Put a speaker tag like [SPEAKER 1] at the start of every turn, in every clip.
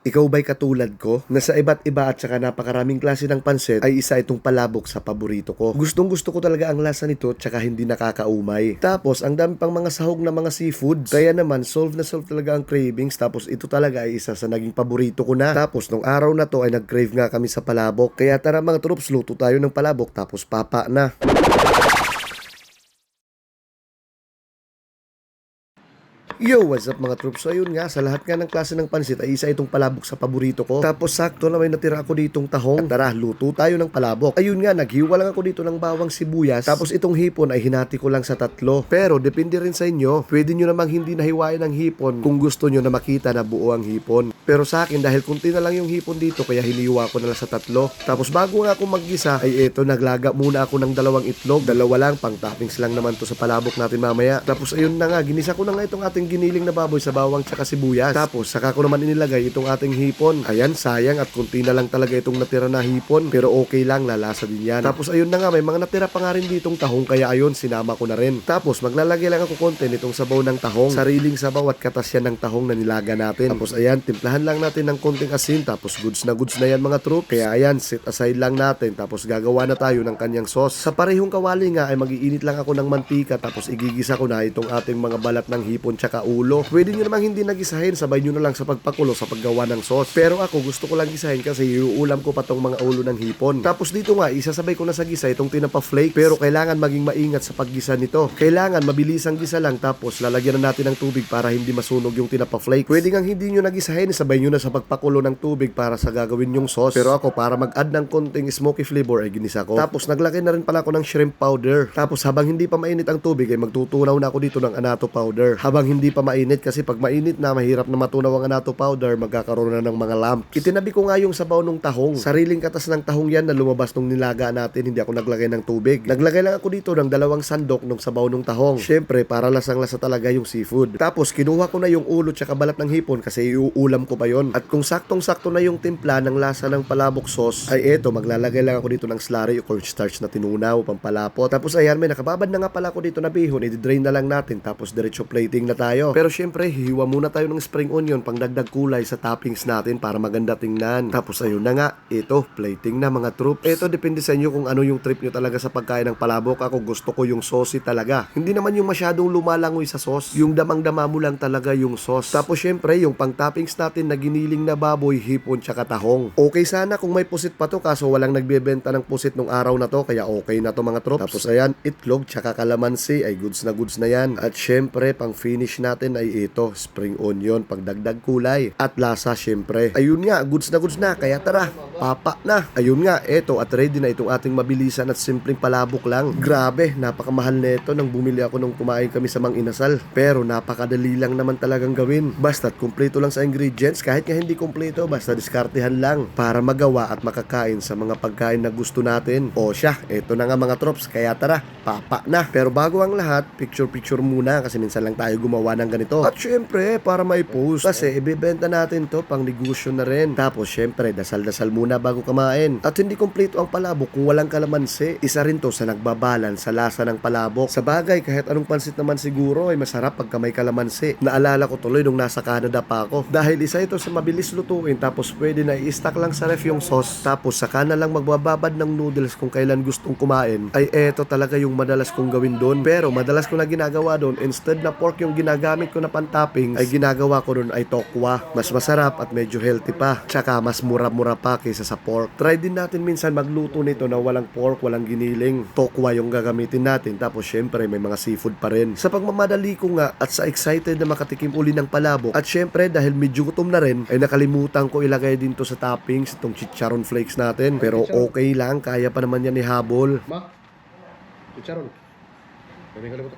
[SPEAKER 1] Ikaw ba'y katulad ko na sa iba't iba at saka napakaraming klase ng pansit ay isa itong palabok sa paborito ko. Gustong gusto ko talaga ang lasa nito at saka hindi nakakaumay. Tapos ang dami pang mga sahog na mga seafood. Kaya naman solve na solve talaga ang cravings. Tapos ito talaga ay isa sa naging paborito ko na. Tapos nung araw na to ay nag-crave nga kami sa palabok. Kaya tara mga troops, luto tayo ng palabok tapos papa na. Yo, what's up mga troops? So ayun nga, sa lahat nga ng klase ng pansit ay isa itong palabok sa paborito ko. Tapos sakto na may natira ako ditong tahong. At tara, luto tayo ng palabok. Ayun nga, naghiwa lang ako dito ng bawang sibuyas. Tapos itong hipon ay hinati ko lang sa tatlo. Pero depende rin sa inyo. Pwede nyo namang hindi nahiwain ang hipon kung gusto nyo na makita na buo ang hipon. Pero sa akin, dahil kunti na lang yung hipon dito, kaya hiniwa ko na lang sa tatlo. Tapos bago nga ako maggisa, ay eto, naglaga muna ako ng dalawang itlog. Dalawa lang, pang toppings lang naman to sa palabok natin mamaya. Tapos ayun na nga, ginisa ko na nga itong ating giniling na baboy sa bawang tsaka sibuyas. Tapos saka ko naman inilagay itong ating hipon. Ayan, sayang at kunti na lang talaga itong natira na hipon. Pero okay lang, lalasa din yan. Tapos ayun na nga, may mga natira pa nga rin ditong tahong, kaya ayun, sinama ko na rin. Tapos maglalagay lang ako konti nitong sabaw ng tahong. Sariling sabaw at katas yan ng tahong na nilaga natin. Tapos ayan, timplahan lang natin ng konting asin. Tapos goods na yan mga troop. Kaya ayan, set aside lang natin. Tapos gagawa na tayo ng kanyang sauce. Sa parehong kawali nga ay mag-iinit lang ako ng mantika. Tapos igigisa ko na itong ating mga balat ng hipon tsaka ulo. Pwede nyo namang hindi nagisahin, sabay nyo na lang sa pagpakulo sa paggawa ng sauce. Pero ako gusto ko lang gisahin kasi iuulam ko pa tong mga ulo ng hipon. Tapos dito nga, isasabay ko na sa gisa itong tinapa flake. Pero kailangan maging maingat sa paggisa nito. Kailangan mabilisang gisa lang, tapos lalagyan na natin ng tubig para hindi masunog yung tinapa flake. Pwede nga hindi nyo nagisahin, sabay nyo na sa pagpakulo ng tubig para sa gagawin yung sauce. Pero ako, para mag-add ng konting smoky flavor ay ginisa ko. Tapos naglagay na rin pala ako ng shrimp powder. Tapos habang hindi pa mainit ang tubig ay magtutunaw na ako dito ng anato powder. Habang hindi pa mainit, kasi pag mainit na, mahirap na matunaw ang anato powder, magkakaroon na ng mga lump. Itinabi ko nga yung sabaw ng tahong. Sariling katas ng tahong yan na lumabas nung nilaga natin, hindi ako naglagay ng tubig. Naglagay lang ako dito ng 2 sandok ng sabaw ng tahong. Syempre, para lasang-lasa talaga yung seafood. Tapos kinuha ko na yung ulo tsaka balat ng hipon kasi iuulam ko pa yon. At kung saktong-sakto na yung timpla ng lasa ng palabok sauce, ay eto, maglalagay lang ako dito ng slurry o cornstarch na tinunaw, pampalapot. Tapos ayan, may nakababad na nga pala ako dito na bihon, i-drain na lang natin, tapos diretso plating na tayo. Pero syempre, hiwa muna tayo ng spring onion pang dagdag kulay sa toppings natin para maganda tingnan. Tapos ayun na nga, ito, plating na mga troops. Ito, depende sa inyo kung ano yung trip nyo talaga sa pagkain ng palabok. Ako gusto ko yung saucy talaga. Hindi naman yung masyadong lumalangoy sa sauce. Yung damang-dama mo lang talaga yung sauce. Tapos syempre, yung pang toppings natin na giniling na baboy, hipon, tsaka tahong. Okay sana kung may pusit pa to, kaso walang nagbebenta ng pusit nung araw na to, kaya okay na to mga troops. Tapos ayan, itlog, tsaka kalamansi, ay goods na yan. At syempre, pang finish natin ay ito, spring onion, pagdagdag kulay at lasa syempre. Ayun nga, goods na, kaya tara, papa na. Ayun nga, eto, at ready na itong ating mabilisan at simpleng palabok lang. Grabe, napakamahal nito nang bumili ako nung kumain kami sa Mang Inasal. Pero napakadali lang naman talagang gawin. Basta't kumpleto lang sa ingredients, kahit nga hindi kumpleto, basta diskartehan lang para magawa at makakain sa mga pagkain na gusto natin. O siya, eto na nga mga trops, kaya tara, papa na. Pero bago ang lahat, picture muna kasi minsan lang tayo gumawa ng ganito. At syempre, para may post, kasi ibebenta natin to pang negosyo na rin. Tapos syempre, dasal-dasal muna bago kumain. At hindi kompleto ang palabok kung walang kalamansi. Isa rin to sa nagbabalan sa lasa ng palabok. Sa bagay, kahit anong pansit naman siguro ay masarap pagka may kalamansi. Naalala ko tuloy nung nasa Canada pa ako. Dahil isa ito sa mabilis lutuin, tapos pwede na i-stack lang sa ref yung sauce. Tapos saka na lang magbababad ng noodles kung kailan gustong kumain. Ay eto talaga yung madalas kong gawin doon. Pero madalas ko na ginagawa doon, instead na pork yung ginagamit ko na pan-toppings, ay ginagawa ko doon ay tokwa. Mas masarap at medyo healthy pa. Tsaka mas mura-mura pa kaysa sa pork. Try din natin minsan magluto nito na walang pork, walang giniling. Tokwa yung gagamitin natin. Tapos syempre may mga seafood pa rin. Sa pagmamadali ko nga at sa excited na makatikim uli ng palabok, at syempre dahil medyo gutom na rin, ay nakalimutan ko ilagay din to sa toppings itong chicharon flakes natin. Pero okay lang, kaya pa naman yan ihabol. Chicharon.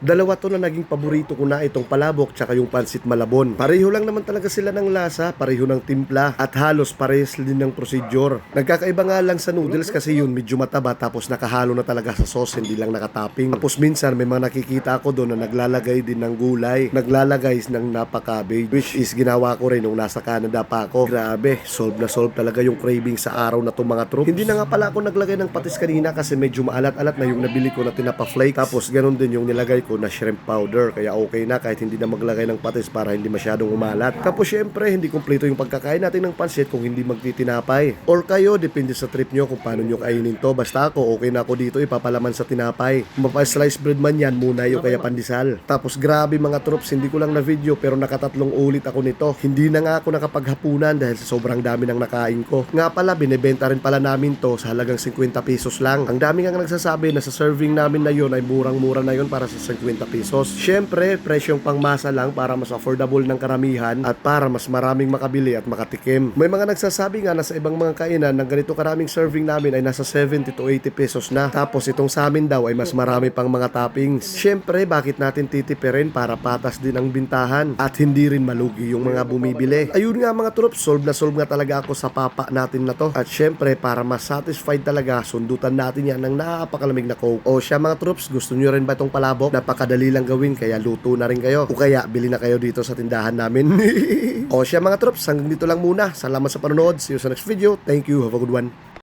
[SPEAKER 1] Dalawa to na naging paborito ko na, itong palabok tsaka yung pansit malabon. Pareho lang naman talaga sila ng lasa, pareho ng timpla, at halos parehas din ng procedure. Nagkakaiba nga lang sa noodles kasi yun medyo mataba tapos nakahalo na talaga sa sauce, hindi lang nakatopping. Tapos minsan may mga nakikita ako doon na naglalagay din ng gulay, naglalagay ng napa-cabbage, which is ginawa ko rin nung nasa Canada pa ako. Grabe, solve na solve talaga yung craving sa araw na to mga troop. Hindi na nga pala ako naglagay ng patis kanina kasi medyo maalat-alat na yung nabili ko na tinapa flake. Tapos ganun din yung yung nilagay ko na shrimp powder. Kaya okay na kahit hindi na maglagay ng patis para hindi masyadong umalat. Tapos syempre, hindi kumpleto yung pagkakain natin ng pansit kung hindi magtitinapay. Or kayo, depende sa trip nyo kung paano nyo kainin to. Basta ako, okay na ako dito, ipapalaman sa tinapay. Mapa-slice bread man yan, muna yung kaya pandesal. Tapos grabe mga troops, hindi ko lang na video pero nakatatlong ulit ako nito. Hindi na nga ako nakapaghapunan dahil sa sobrang dami ng nakain ko. Nga pala, binebenta rin pala namin to sa halagang 50 pesos lang. Ang dami nga nagsasabi na sa serving namin na yun ay murang-mura na yun para sa 50 pesos. Syempre, presyong pangmasa lang para mas affordable ng karamihan at para mas maraming makabili at makatikim. May mga nagsasabi nga na sa ibang mga kainan ng ganito karaming serving namin ay nasa 70 to 80 pesos na. Tapos itong sa amin daw ay mas marami pang mga toppings. Syempre, bakit natin titipirin para patas din ang bintahan at hindi rin malugi yung mga bumibili. Ayun nga mga troops, solve nga talaga ako sa papa natin na to. At syempre, para mas satisfied talaga, sundutan natin yan ng napakalamig na coke. O siya mga troops, gusto nyo rin ba itong palabok? Napakadali lang gawin, kaya luto na rin kayo. O kaya, bili na kayo dito sa tindahan namin. O siya mga troops, hanggang dito lang muna. Salamat sa panonood. See you sa next video. Thank you. Have a good one.